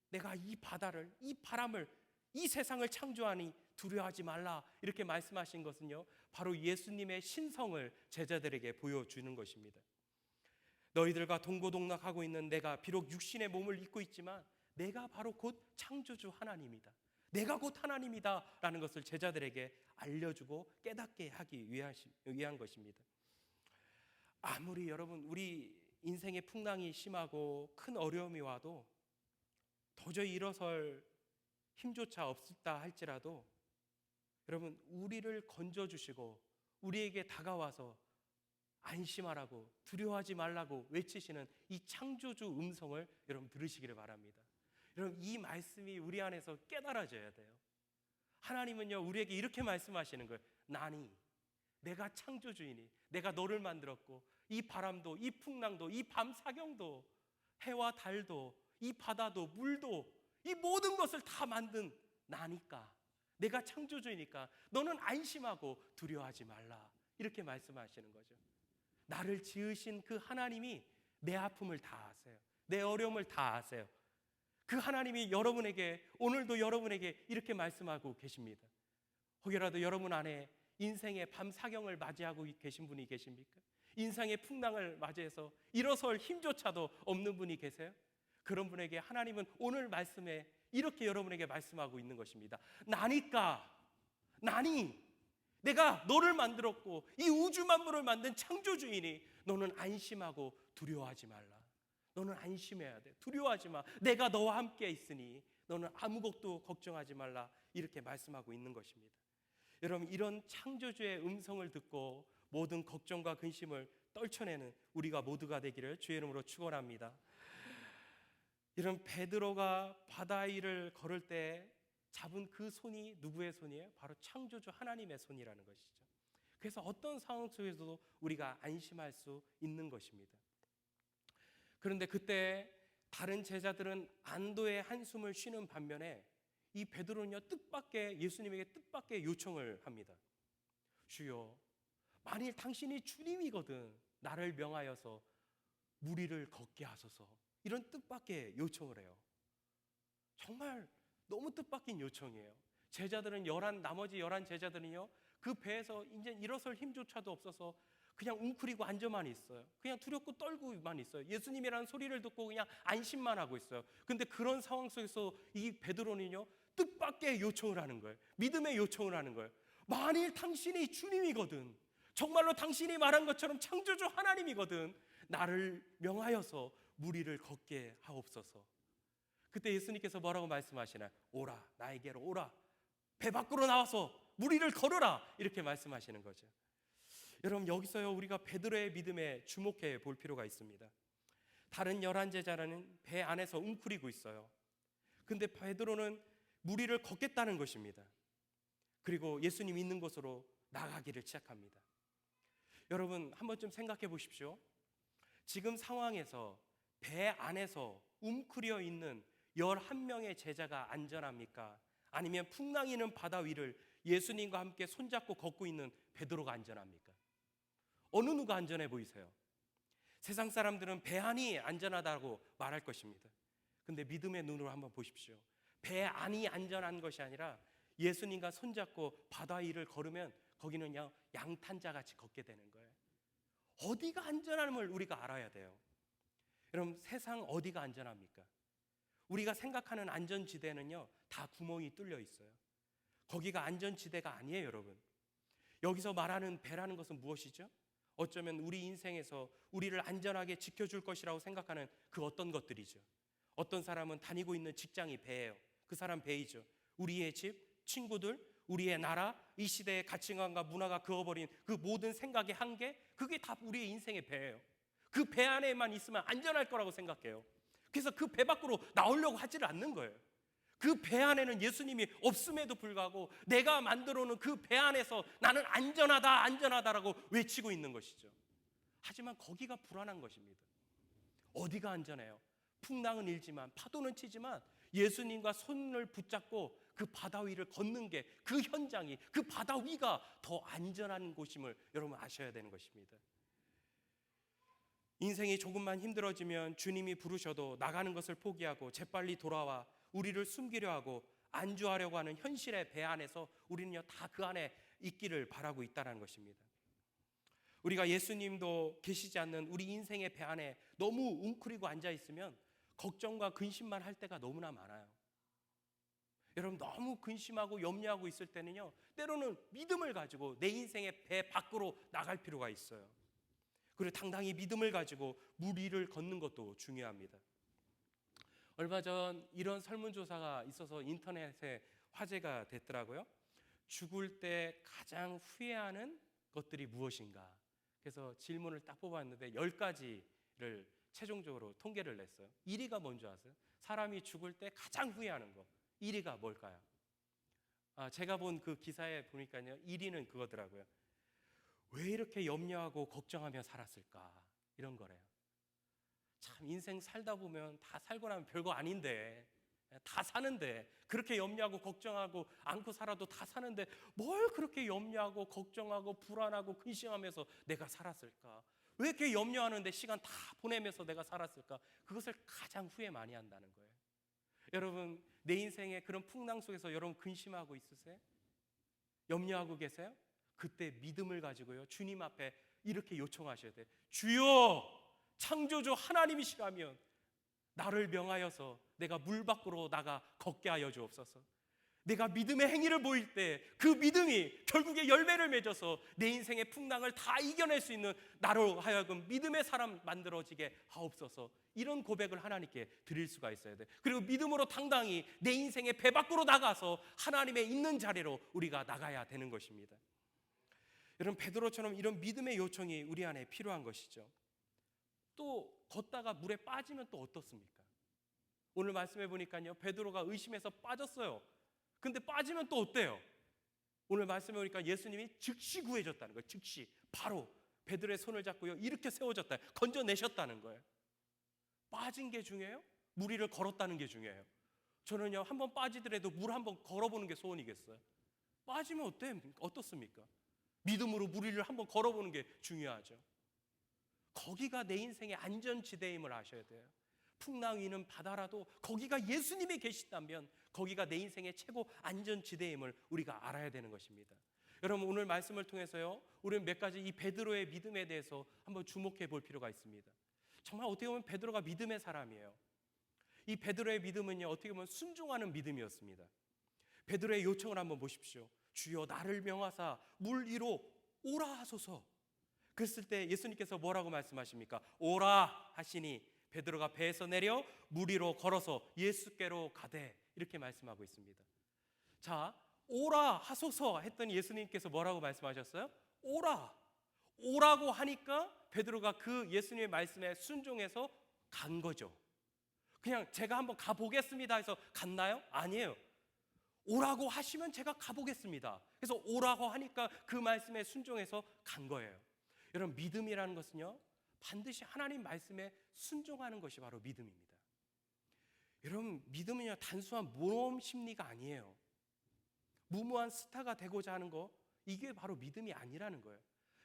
내가 이 바다를, 이 바람을, 이 세상을 창조하니 두려워하지 말라, 이렇게 말씀하신 것은요, 바로 예수님의 신성을 제자들에게 보여주는 것입니다. 너희들과 동고동락하고 있는 내가 비록 육신의 몸을 입고 있지만 내가 바로 곧 창조주 하나님이다, 내가 곧 하나님이다 라는 것을 제자들에게 알려주고 깨닫게 하기 위한 것입니다. 아무리 여러분 우리 인생의 풍랑이 심하고 큰 어려움이 와도 도저히 일어설 힘조차 없다 할지라도 여러분, 우리를 건져주시고 우리에게 다가와서 안심하라고, 두려워하지 말라고 외치시는 이 창조주 음성을 여러분 들으시기를 바랍니다. 여러분, 이 말씀이 우리 안에서 깨달아져야 돼요. 하나님은요, 우리에게 이렇게 말씀하시는 거예요. 내가 창조주이니, 내가 너를 만들었고, 이 바람도, 이 풍랑도, 이 밤 사경도, 해와 달도, 이 바다도, 물도, 이 모든 것을 다 만든 나니까, 내가 창조주이니까 너는 안심하고 두려워하지 말라, 이렇게 말씀하시는 거죠. 나를 지으신 그 하나님이 내 아픔을 다 아세요. 내 어려움을 다 아세요. 그 하나님이 오늘도 여러분에게 이렇게 말씀하고 계십니다. 혹여라도 여러분 안에 인생의 밤 사경을 맞이하고 계신 분이 계십니까? 인생의 풍랑을 맞이해서 일어설 힘조차도 없는 분이 계세요? 그런 분에게 하나님은 오늘 말씀에 이렇게 여러분에게 말씀하고 있는 것입니다. 내가 너를 만들었고 이 우주 만물을 만든 창조주이니 너는 안심하고 두려워하지 말라. 너는 안심해야 돼. 두려워하지 마. 내가 너와 함께 있으니 너는 아무것도 걱정하지 말라, 이렇게 말씀하고 있는 것입니다. 여러분, 이런 창조주의 음성을 듣고 모든 걱정과 근심을 떨쳐내는 우리가 모두가 되기를 주의 이름으로 축원합니다. 이런 베드로가 바다 위를 걸을 때 잡은 그 손이 누구의 손이에요? 바로 창조주 하나님의 손이라는 것이죠. 그래서 어떤 상황 속에서도 우리가 안심할 수 있는 것입니다. 그런데 그때 다른 제자들은 안도의 한숨을 쉬는 반면에 이 베드로는요, 예수님에게 뜻밖의 요청을 합니다. 주여, 만일 당신이 주님이거든 나를 명하여서 물 위를 걷게 하소서, 이런 뜻밖의 요청을 해요. 정말 너무 뜻밖인 요청이에요. 나머지 11 제자들은요, 그 배에서 이제 일어설 힘조차도 없어서 그냥 웅크리고 앉아만 있어요. 그냥 두렵고 떨고만 있어요. 예수님이라는 소리를 듣고 그냥 안심만 하고 있어요. 근데 그런 상황 속에서 이 베드로는요, 뜻밖의 요청을 하는 거예요. 믿음의 요청을 하는 거예요. 만일 당신이 주님이거든, 정말로 당신이 말한 것처럼 창조주 하나님이거든, 나를 명하여서 물 위를 걷게 하옵소서. 그때 예수님께서 뭐라고 말씀하시나요? 오라, 나에게로 오라, 배 밖으로 나와서 물 위를 걸으라, 이렇게 말씀하시는 거죠. 여러분, 여기서요, 우리가 베드로의 믿음에 주목해 볼 필요가 있습니다. 다른 11 제자는 배 안에서 웅크리고 있어요. 근데 베드로는 물 위를 걷겠다는 것입니다. 그리고 예수님 있는 곳으로 나가기를 시작합니다. 여러분, 한번 좀 생각해 보십시오. 지금 상황에서 배 안에서 웅크려 있는 11명의 제자가 안전합니까? 아니면 풍랑이는 바다 위를 예수님과 함께 손잡고 걷고 있는 베드로가 안전합니까? 어느 누가 안전해 보이세요? 세상 사람들은 배 안이 안전하다고 말할 것입니다. 근데 믿음의 눈으로 한번 보십시오. 배 안이 안전한 것이 아니라 예수님과 손잡고 바다 위를 걸으면 거기는 그냥 양탄자같이 걷게 되는 거예요. 어디가 안전함을 우리가 알아야 돼요. 여러분, 세상 어디가 안전합니까? 우리가 생각하는 안전지대는요, 다 구멍이 뚫려 있어요. 거기가 안전지대가 아니에요, 여러분. 여기서 말하는 배라는 것은 무엇이죠? 어쩌면 우리 인생에서 우리를 안전하게 지켜줄 것이라고 생각하는 그 어떤 것들이죠. 어떤 사람은 다니고 있는 직장이 배예요. 그 사람 배이죠. 우리의 집, 친구들, 우리의 나라, 이 시대의 가치관과 문화가 그어버린 그 모든 생각의 한계, 그게 다 우리의 인생의 배예요. 그 배 안에만 있으면 안전할 거라고 생각해요. 그래서 그 배 밖으로 나오려고 하지를 않는 거예요. 그 배 안에는 예수님이 없음에도 불구하고 내가 만들어 놓은 그 배 안에서 나는 안전하다, 안전하다라고 외치고 있는 것이죠. 하지만 거기가 불안한 것입니다. 어디가 안전해요? 풍랑은 일지만, 파도는 치지만 예수님과 손을 붙잡고 그 바다 위를 걷는 게, 그 현장이, 그 바다 위가 더 안전한 곳임을 여러분 아셔야 되는 것입니다. 인생이 조금만 힘들어지면 주님이 부르셔도 나가는 것을 포기하고 재빨리 돌아와 우리를 숨기려 하고 안주하려고 하는 현실의 배 안에서 우리는요 다 그 안에 있기를 바라고 있다는 것입니다. 우리가 예수님도 계시지 않는 우리 인생의 배 안에 너무 웅크리고 앉아 있으면 걱정과 근심만 할 때가 너무나 많아요. 여러분, 너무 근심하고 염려하고 있을 때는요 때로는 믿음을 가지고 내 인생의 배 밖으로 나갈 필요가 있어요. 그리고 당당히 믿음을 가지고 물 위를 걷는 것도 중요합니다. 얼마 전 이런 설문조사가 있어서 인터넷에 화제가 됐더라고요. 죽을 때 가장 후회하는 것들이 무엇인가? 그래서 질문을 딱 뽑았는데 10가지를 최종적으로 통계를 냈어요. 1위가 뭔지 아세요? 사람이 죽을 때 가장 후회하는 거. 1위가 뭘까요? 제가 본 그 기사에 보니까요 1위는 그거더라고요. 왜 이렇게 염려하고 걱정하며 살았을까? 이런 거래요. 참 인생 살다 보면 다 살고 나면 별거 아닌데, 다 사는데 그렇게 염려하고 걱정하고 안고 살아도 다 사는데 뭘 그렇게 염려하고 걱정하고 불안하고 근심하면서 내가 살았을까? 왜 이렇게 염려하는데 시간 다 보내면서 내가 살았을까? 그것을 가장 후회 많이 한다는 거예요. 여러분, 내 인생의 그런 풍랑 속에서 여러분 근심하고 있으세요? 염려하고 계세요? 그때 믿음을 가지고요 주님 앞에 이렇게 요청하셔야 돼요. 주여, 창조주 하나님이시라면 나를 명하여서 내가 물 밖으로 나가 걷게 하여 주옵소서. 내가 믿음의 행위를 보일 때 그 믿음이 결국에 열매를 맺어서 내 인생의 풍랑을 다 이겨낼 수 있는 나로 하여금 믿음의 사람 만들어지게 하옵소서. 이런 고백을 하나님께 드릴 수가 있어야 돼. 그리고 믿음으로 당당히 내 인생의 배 밖으로 나가서 하나님의 있는 자리로 우리가 나가야 되는 것입니다. 여러분, 베드로처럼 이런 믿음의 요청이 우리 안에 필요한 것이죠. 또 걷다가 물에 빠지면 또 어떻습니까? 오늘 말씀해 보니까요 베드로가 의심해서 빠졌어요. 근데 빠지면 또 어때요? 오늘 말씀해 보니까 예수님이 즉시 구해줬다는 거예요. 즉시 바로 베드로의 손을 잡고요 이렇게 세워졌다, 건져내셨다는 거예요. 빠진 게 중요해요? 물 위를 걸었다는 게 중요해요? 저는요 한번 빠지더라도 물 한번 걸어보는 게 소원이겠어요. 빠지면 어떻습니까? 믿음으로 물 위를 한번 걸어보는 게 중요하죠. 거기가 내 인생의 안전지대임을 아셔야 돼요. 풍랑 위는 바다라도 거기가 예수님이 계시다면 거기가 내 인생의 최고 안전지대임을 우리가 알아야 되는 것입니다. 여러분, 오늘 말씀을 통해서요 우리는 몇 가지 이 베드로의 믿음에 대해서 한번 주목해 볼 필요가 있습니다. 정말 어떻게 보면 베드로가 믿음의 사람이에요. 이 베드로의 믿음은요 어떻게 보면 순종하는 믿음이었습니다. 베드로의 요청을 한번 보십시오. 주여, 나를 명하사 물 위로 오라 하소서. 그랬을 때 예수님께서 뭐라고 말씀하십니까? 오라 하시니 베드로가 배에서 내려 물 위로 걸어서 예수께로 가되, 이렇게 말씀하고 있습니다. 자, 오라 하소서 했더니 예수님께서 뭐라고 말씀하셨어요? 오라고 하니까 베드로가 그 예수님의 말씀에 순종해서 간 거죠. 그냥 제가 한번 가보겠습니다 해서 갔나요? 아니에요. 오라고 하시면 제가 가보겠습니다. 그래서 오라고 하니까 그 말씀에 순종해서 간 거예요. 여러분, 믿음이라는 것은요 반드시 하나님 말씀에 순종하는 것이 바로 믿음입니다. 여러분, 믿음은요 단순한 모험 심리가 아니에요. 무모한 스타가 되고자 하는 거, 이게 바로 믿음이 아니라는 거예요.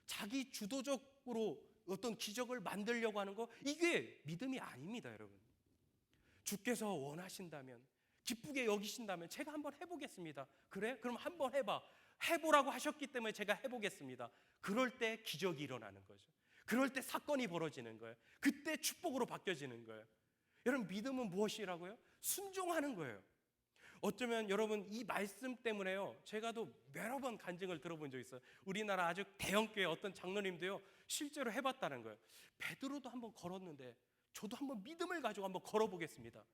자기 주도적으로 어떤 기적을 만들려고 하는 거, 이게 믿음이 아닙니다. 여러분, 주께서 원하신다면, 기쁘게 여기신다면 제가 한번 해보겠습니다. 그래? 그럼 한번 해봐. 해보라고 하셨기 때문에 제가 해보겠습니다. 그럴 때 기적이 일어나는 거죠. 그럴 때 사건이 벌어지는 거예요. 그때 축복으로 바뀌어지는 거예요. 여러분, 믿음은 무엇이라고요? 순종하는 거예요. 어쩌면 여러분 이 말씀 때문에요 제가 또 여러 번 간증을 들어본 적 있어요. 우리나라 아주 대형교회 어떤 장로님도요 실제로 해봤다는 거예요. 베드로도 한번 걸었는데 저도 한번 믿음을 가지고 한번 걸어보겠습니다.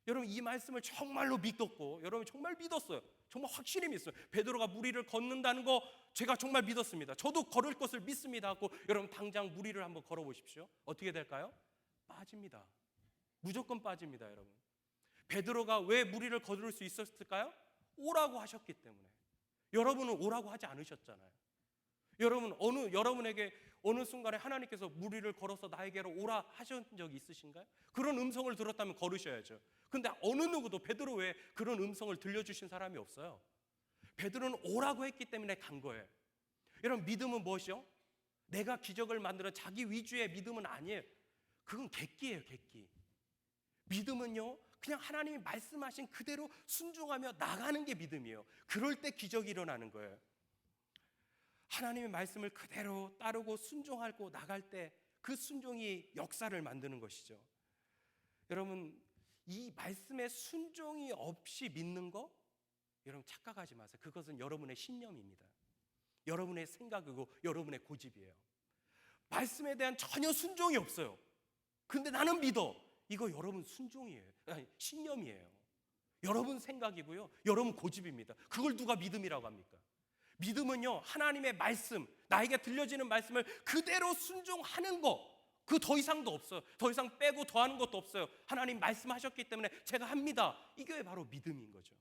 여러분 이 말씀을 정말로 믿었고 여러분 정말 믿었어요. 정말 확실히 믿었어요. 베드로가 무리를 걷는다는 거 제가 정말 믿었습니다. 저도 걸을 것을 믿습니다 하고 여러분 당장 무리를 한번 걸어보십시오. 어떻게 될까요? 빠집니다. 무조건 빠집니다. 여러분 베드로가 왜 무리를 걸을 수 있었을까요? 오라고 하셨기 때문에. 여러분은 오라고 하지 않으셨잖아요. 여러분에게 어느 순간에 하나님께서 무리를 걸어서 나에게로 오라 하신 적이 있으신가요? 그런 음성을 들었다면 걸으셔야죠. 근데 어느 누구도 베드로 외에 그런 음성을 들려주신 사람이 없어요. 베드로는 오라고 했기 때문에 간 거예요. 여러분 믿음은 무엇이요? 내가 기적을 만들어 자기 위주의 믿음은 아니에요. 그건 객기예요, 객기. 믿음은요 그냥 하나님이 말씀하신 그대로 순종하며 나가는 게 믿음이에요. 그럴 때 기적이 일어나는 거예요. 하나님의 말씀을 그대로 따르고 순종하고 나갈 때 그 순종이 역사를 만드는 것이죠. 여러분 이 말씀에 순종이 없이 믿는 거 여러분 착각하지 마세요. 그것은 여러분의 신념입니다. 여러분의 생각이고 여러분의 고집이에요. 말씀에 대한 전혀 순종이 없어요. 근데 나는 믿어. 이거 여러분 순종이에요. 아니, 신념이에요. 여러분 생각이고요. 여러분 고집입니다. 그걸 누가 믿음이라고 합니까? 믿음은요 하나님의 말씀, 나에게 들려지는 말씀을 그대로 순종하는 거, 그 더 이상도 없어요. 더 이상 빼고 더하는 것도 없어요. 하나님 말씀하셨기 때문에 제가 합니다. 이게 바로 믿음인 거죠.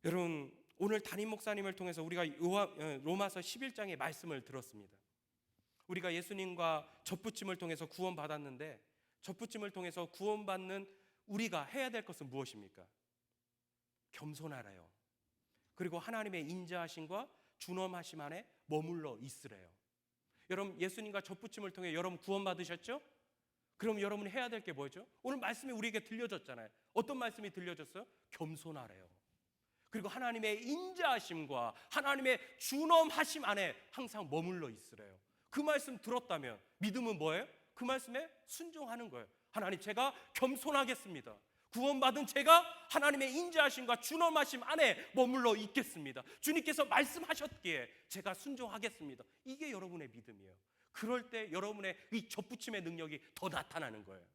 여러분 오늘 담임 목사님을 통해서 우리가 로마서 11장의 말씀을 들었습니다. 우리가 예수님과 젖붙임을 통해서 구원받았는데 젖붙임을 통해서 구원받는 우리가 해야 될 것은 무엇입니까? 겸손하래요. 그리고 하나님의 인자하심과 준엄하심 안에 머물러 있으래요. 여러분 예수님과 젖붙임을 통해 여러분 구원받으셨죠? 그럼 여러분이 해야 될 게 뭐죠? 오늘 말씀이 우리에게 들려졌잖아요. 어떤 말씀이 들려졌어요? 겸손하래요. 그리고 하나님의 인자하심과 하나님의 준엄하심 안에 항상 머물러 있으래요. 그 말씀 들었다면 믿음은 뭐예요? 그 말씀에 순종하는 거예요. 하나님 제가 겸손하겠습니다. 구원받은 제가 하나님의 인자하심과 준엄하심 안에 머물러 있겠습니다. 주님께서 말씀하셨기에 제가 순종하겠습니다. 이게 여러분의 믿음이에요. 그럴 때 여러분의 이 젖붙임의 능력이 더 나타나는 거예요.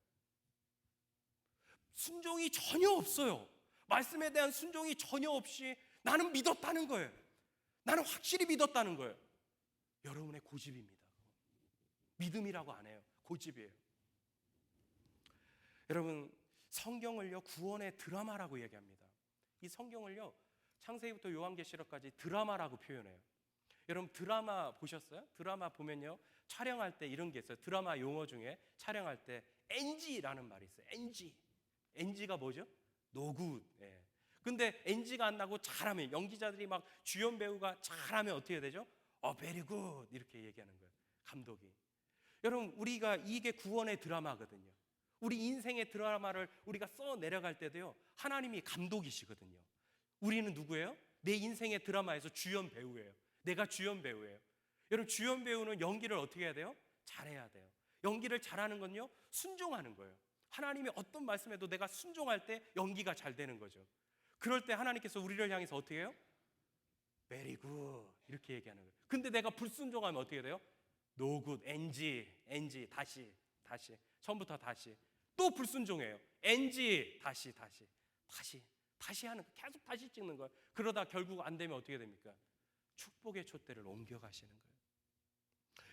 순종이 전혀 없어요. 말씀에 대한 순종이 전혀 없이 나는 믿었다는 거예요. 나는 확실히 믿었다는 거예요. 여러분의 고집입니다. 믿음이라고 안 해요. 고집이에요. 여러분 성경을요 구원의 드라마라고 얘기합니다. 이 성경을요 창세기부터 요한계시록까지 드라마라고 표현해요. 여러분 드라마 보셨어요? 드라마 보면요 촬영할 때 이런 게 있어요. 드라마 용어 중에 촬영할 때 NG라는 말이 있어요. NG가 뭐죠? No good. 예. 근데 NG가 안 나고 잘하면 연기자들이 막 주연 배우가 잘하면 어떻게 되죠? very good 이렇게 얘기하는 거예요. 감독이. 여러분 우리가 이게 구원의 드라마거든요. 우리 인생의 드라마를 우리가 써 내려갈 때도요 하나님이 감독이시거든요. 우리는 누구예요? 내 인생의 드라마에서 주연 배우예요. 내가 주연 배우예요. 여러분 주연 배우는 연기를 어떻게 해야 돼요? 잘해야 돼요. 연기를 잘하는 건요 순종하는 거예요. 하나님이 어떤 말씀에도 내가 순종할 때 연기가 잘 되는 거죠. 그럴 때 하나님께서 우리를 향해서 어떻게 해요? very good 이렇게 얘기하는 거예요. 근데 내가 불순종하면 어떻게 돼요? no good, NG 다시 처음부터 다시 또 불순종해요. NG 다시 하는 거 계속 다시 찍는 거예요. 그러다 결국 안 되면 어떻게 됩니까? 축복의 촛대를 옮겨가시는 거예요.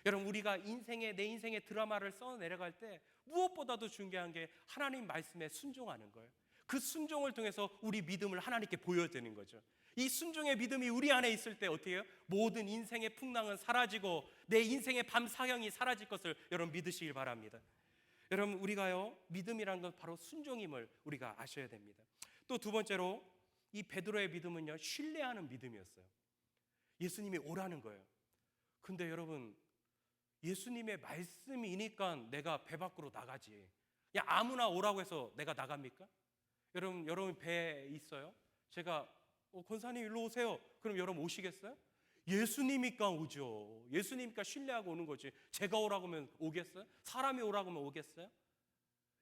여러분 우리가 내 인생의 드라마를 써 내려갈 때 무엇보다도 중요한 게 하나님 말씀에 순종하는 거예요. 그 순종을 통해서 우리 믿음을 하나님께 보여드리는 거죠. 이 순종의 믿음이 우리 안에 있을 때 어떻게 해요? 모든 인생의 풍랑은 사라지고 내 인생의 밤 사형이 사라질 것을 여러분 믿으시길 바랍니다. 여러분 우리가요 믿음이라는 건 바로 순종임을 우리가 아셔야 됩니다. 또 두 번째로 이 베드로의 믿음은요 신뢰하는 믿음이었어요. 예수님이 오라는 거예요. 근데 여러분 예수님의 말씀이니까 내가 배 밖으로 나가지. 야 아무나 오라고 해서 내가 나갑니까? 여러분 배에 있어요? 제가 권사님 일로 오세요. 그럼 여러분 오시겠어요? 예수님이니까 오죠. 예수님이니까 신뢰하고 오는 거지. 제가 오라고 하면 오겠어요? 사람이 오라고 하면 오겠어요?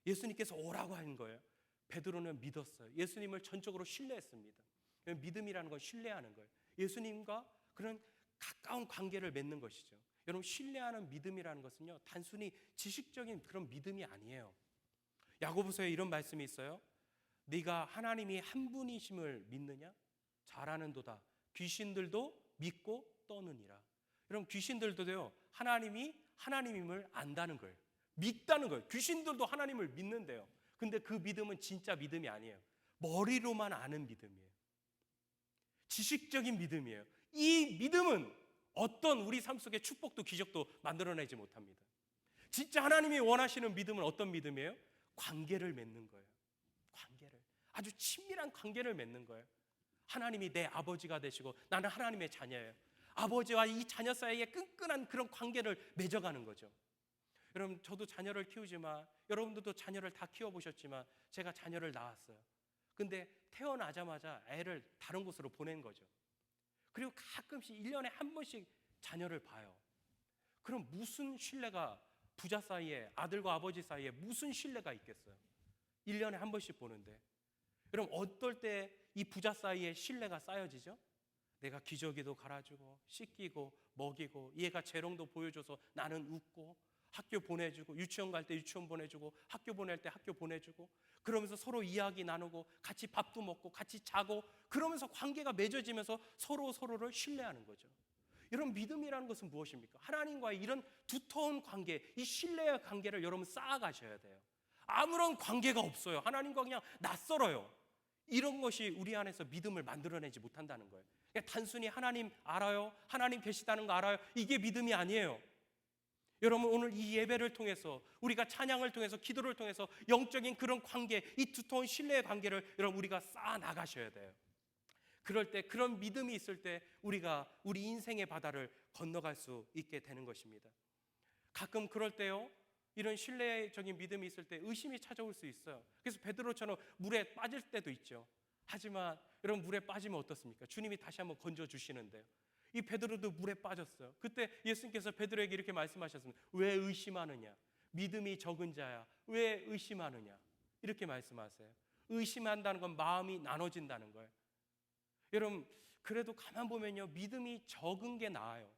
예수님께서 오라고 하는 거예요. 베드로는 믿었어요. 예수님을 전적으로 신뢰했습니다. 믿음이라는 건 신뢰하는 거예요. 예수님과 그런 가까운 관계를 맺는 것이죠. 여러분 신뢰하는 믿음이라는 것은요 단순히 지식적인 그런 믿음이 아니에요. 야고보서에 이런 말씀이 있어요. 네가 하나님이 한 분이심을 믿느냐? 잘하는도다. 귀신들도 믿고 떠느니라. 여러분, 귀신들도요, 하나님이 하나님임을 안다는 거예요. 믿다는 거예요. 귀신들도 하나님을 믿는데요. 근데 그 믿음은 진짜 믿음이 아니에요. 머리로만 아는 믿음이에요. 지식적인 믿음이에요. 이 믿음은 어떤 우리 삶 속의 축복도 기적도 만들어내지 못합니다. 진짜 하나님이 원하시는 믿음은 어떤 믿음이에요? 관계를 맺는 거예요. 관계를. 아주 친밀한 관계를 맺는 거예요. 하나님이 내 아버지가 되시고 나는 하나님의 자녀예요. 아버지와 이 자녀 사이에 끈끈한 그런 관계를 맺어가는 거죠. 여러분, 저도 자녀를 키우지만, 여러분들도 자녀를 다 키워보셨지만, 제가 자녀를 낳았어요. 근데 태어나자마자 애를 다른 곳으로 보낸 거죠. 그리고 가끔씩 1년에 한 번씩 자녀를 봐요. 그럼 무슨 신뢰가, 부자 사이에, 아들과 아버지 사이에 무슨 신뢰가 있겠어요? 1년에 한 번씩 보는데. 여러분, 어떨 때 이 부자 사이에 신뢰가 쌓여지죠? 내가 기저귀도 갈아주고 씻기고 먹이고, 얘가 재롱도 보여줘서 나는 웃고, 학교 보내주고, 유치원 갈 때 유치원 보내주고, 학교 보낼 때 학교 보내주고, 그러면서 서로 이야기 나누고 같이 밥도 먹고 같이 자고, 그러면서 관계가 맺어지면서 서로를 신뢰하는 거죠. 여러분, 믿음이라는 것은 무엇입니까? 하나님과의 이런 두터운 관계, 이 신뢰의 관계를 여러분 쌓아가셔야 돼요. 아무런 관계가 없어요. 하나님과 그냥 낯설어요. 이런 것이 우리 안에서 믿음을 만들어내지 못한다는 거예요. 그냥 단순히 하나님 알아요, 하나님 계시다는 거 알아요, 이게 믿음이 아니에요. 여러분, 오늘 이 예배를 통해서, 우리가 찬양을 통해서, 기도를 통해서 영적인 그런 관계, 이 두터운 신뢰의 관계를 여러분 우리가 쌓아 나가셔야 돼요. 그럴 때, 그런 믿음이 있을 때 우리가 우리 인생의 바다를 건너갈 수 있게 되는 것입니다. 가끔 그럴 때요, 이런 신뢰적인 믿음이 있을 때 의심이 찾아올 수 있어요. 그래서 베드로처럼 물에 빠질 때도 있죠. 하지만 여러분, 물에 빠지면 어떻습니까? 주님이 다시 한번 건져 주시는데요. 이 베드로도 물에 빠졌어요. 그때 예수님께서 베드로에게 이렇게 말씀하셨습니다. 왜 의심하느냐? 믿음이 적은 자야, 왜 의심하느냐? 이렇게 말씀하세요. 의심한다는 건 마음이 나눠진다는 거예요. 여러분, 그래도 가만 보면요, 믿음이 적은 게 나아요.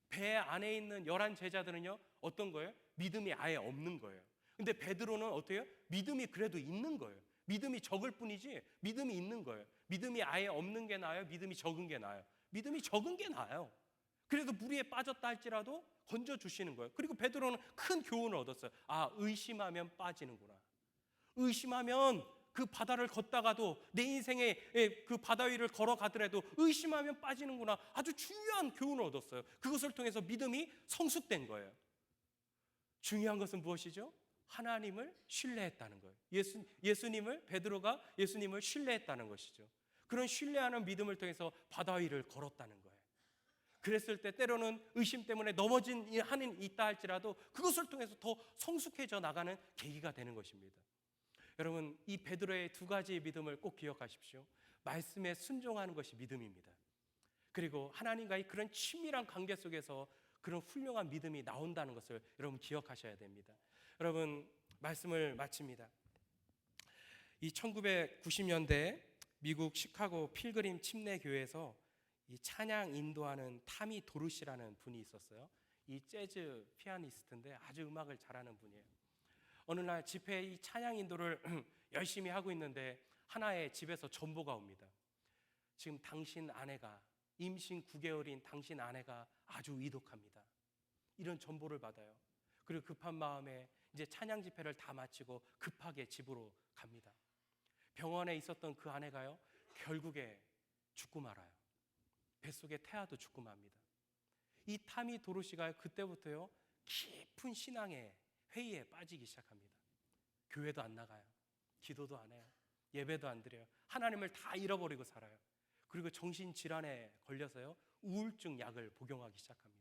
배 안에 있는 11 제자들은요, 어떤 거예요? 믿음이 아예 없는 거예요. 근데 베드로는 어때요? 믿음이 그래도 있는 거예요. 믿음이 적을 뿐이지 믿음이 있는 거예요. 믿음이 아예 없는 게 나아요? 믿음이 적은 게 나아요? 믿음이 적은 게 나아요. 그래도 물에 빠졌다 할지라도 건져주시는 거예요. 그리고 베드로는 큰 교훈을 얻었어요. 아, 의심하면 빠지는구나. 의심하면 그 바다를 걷다가도, 내 인생의 그 바다 위를 걸어가더라도 의심하면 빠지는구나. 아주 중요한 교훈을 얻었어요. 그것을 통해서 믿음이 성숙된 거예요. 중요한 것은 무엇이죠? 하나님을 신뢰했다는 거예요. 예수님을, 베드로가 예수님을 신뢰했다는 것이죠. 그런 신뢰하는 믿음을 통해서 바다 위를 걸었다는 거예요. 그랬을 때 때로는 의심 때문에 넘어진 한이 있다 할지라도 그것을 통해서 더 성숙해져 나가는 계기가 되는 것입니다. 여러분, 이 베드로의 두 가지의 믿음을 꼭 기억하십시오. 말씀에 순종하는 것이 믿음입니다. 그리고 하나님과의 그런 친밀한 관계 속에서 그런 훌륭한 믿음이 나온다는 것을 여러분 기억하셔야 됩니다. 여러분, 말씀을 마칩니다. 이 1990년대 미국 시카고 필그림 침례교회에서 이 찬양 인도하는 타미 도르시라는 분이 있었어요. 이 재즈 피아니스트인데 아주 음악을 잘하는 분이에요. 어느 날 집회 이 찬양 인도를 열심히 하고 있는데 하나의 집에서 전보가 옵니다. 지금 당신 아내가, 임신 9개월인 당신 아내가 아주 위독합니다. 이런 전보를 받아요. 그리고 급한 마음에 이제 찬양 집회를 다 마치고 급하게 집으로 갑니다. 병원에 있었던 그 아내가요, 결국에 죽고 말아요. 뱃속에 태아도 죽고 맙니다. 이 타미 도르시가 그때부터요, 깊은 신앙의 회의에 빠지기 시작합니다. 교회도 안 나가요. 기도도 안 해요. 예배도 안 드려요. 하나님을 다 잃어버리고 살아요. 그리고 정신질환에 걸려서요, 우울증 약을 복용하기 시작합니다.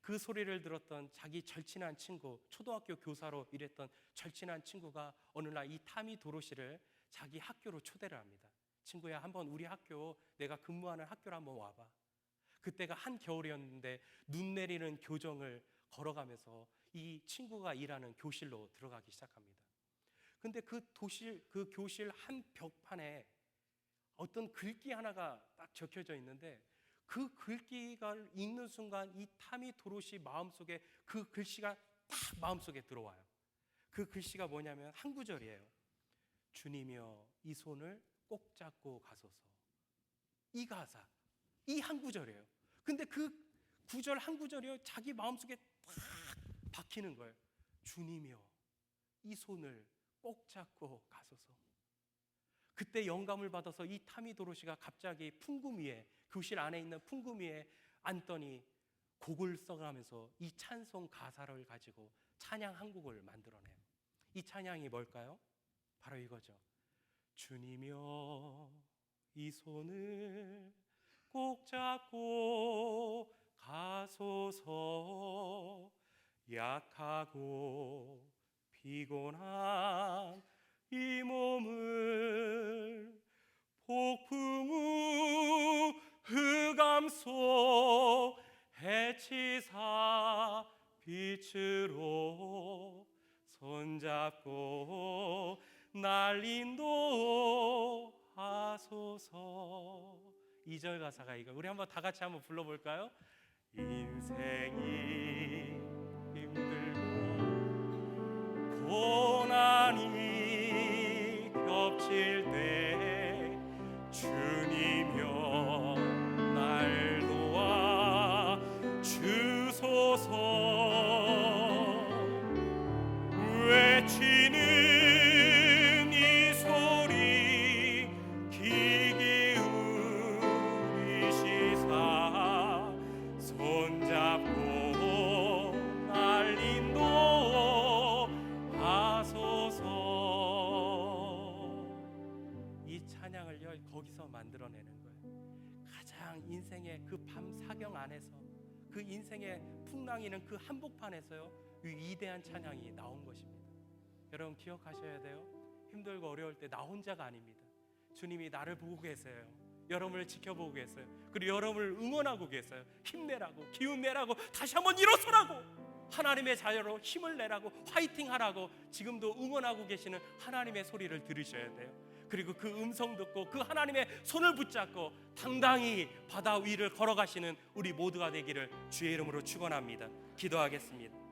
그 소리를 들었던 자기 절친한 친구, 초등학교 교사로 일했던 절친한 친구가 어느 날 이 타미 도로시를 자기 학교로 초대를 합니다. 친구야, 한번 우리 학교, 내가 근무하는 학교로 한번 와봐. 그때가 한겨울이었는데 눈 내리는 교정을 걸어가면서 이 친구가 일하는 교실로 들어가기 시작합니다. 근데 그 교실 한 벽판에 어떤 글귀 하나가 딱 적혀져 있는데, 그 글귀가 읽는 순간 이 타미 도로시 마음속에 그 글씨가 딱 마음속에 들어와요. 그 글씨가 뭐냐면 한 구절이에요. 주님이여 이 손을 꼭 잡고 가소서. 이 가사, 이 한 구절이에요. 근데 그 구절 한 구절이요 자기 마음속에 탁 박히는 거예요. 주님이여 이 손을 꼭 잡고 가소서. 그때 영감을 받아서 이 타미 도로시가 갑자기 풍금 위에, 교실 안에 있는 풍금 위에 앉더니 곡을 써가면서 이 찬송 가사를 가지고 찬양 한 곡을 만들어내요. 이 찬양이 뭘까요? 바로 이거죠. 주님이여 이 손을 꼭 잡고 가소서. 약하고 피곤한 이 몸을 폭풍 후 흑암 속 해치사 빛으로 손잡고 날 인도하소서. 2절 가사가 이거. 우리 한번 다 같이 한번 불러볼까요? 인생이 힘들고 고난이 겹칠 때 주님여 날 도와 주소서. 외치는 이 소리 귀 기울이시사 손잡고 날 인도하소서. 이 찬양을요 거기서 만들어내는 거예요. 가장 인생의 그 밤 사경 안에서, 그 인생의 풍랑이는 그 한복판에서요 이 위대한 찬양이 나온 것입니다. 여러분 기억하셔야 돼요. 힘들고 어려울 때 나 혼자가 아닙니다. 주님이 나를 보고 계세요. 여러분을 지켜보고 계세요. 그리고 여러분을 응원하고 계세요. 힘내라고, 기운 내라고, 다시 한번 일어서라고, 하나님의 자녀로 힘을 내라고, 화이팅 하라고 지금도 응원하고 계시는 하나님의 소리를 들으셔야 돼요. 그리고 그 음성 듣고 그 하나님의 손을 붙잡고 당당히 바다 위를 걸어가시는 우리 모두가 되기를 주의 이름으로 축원합니다. 기도하겠습니다.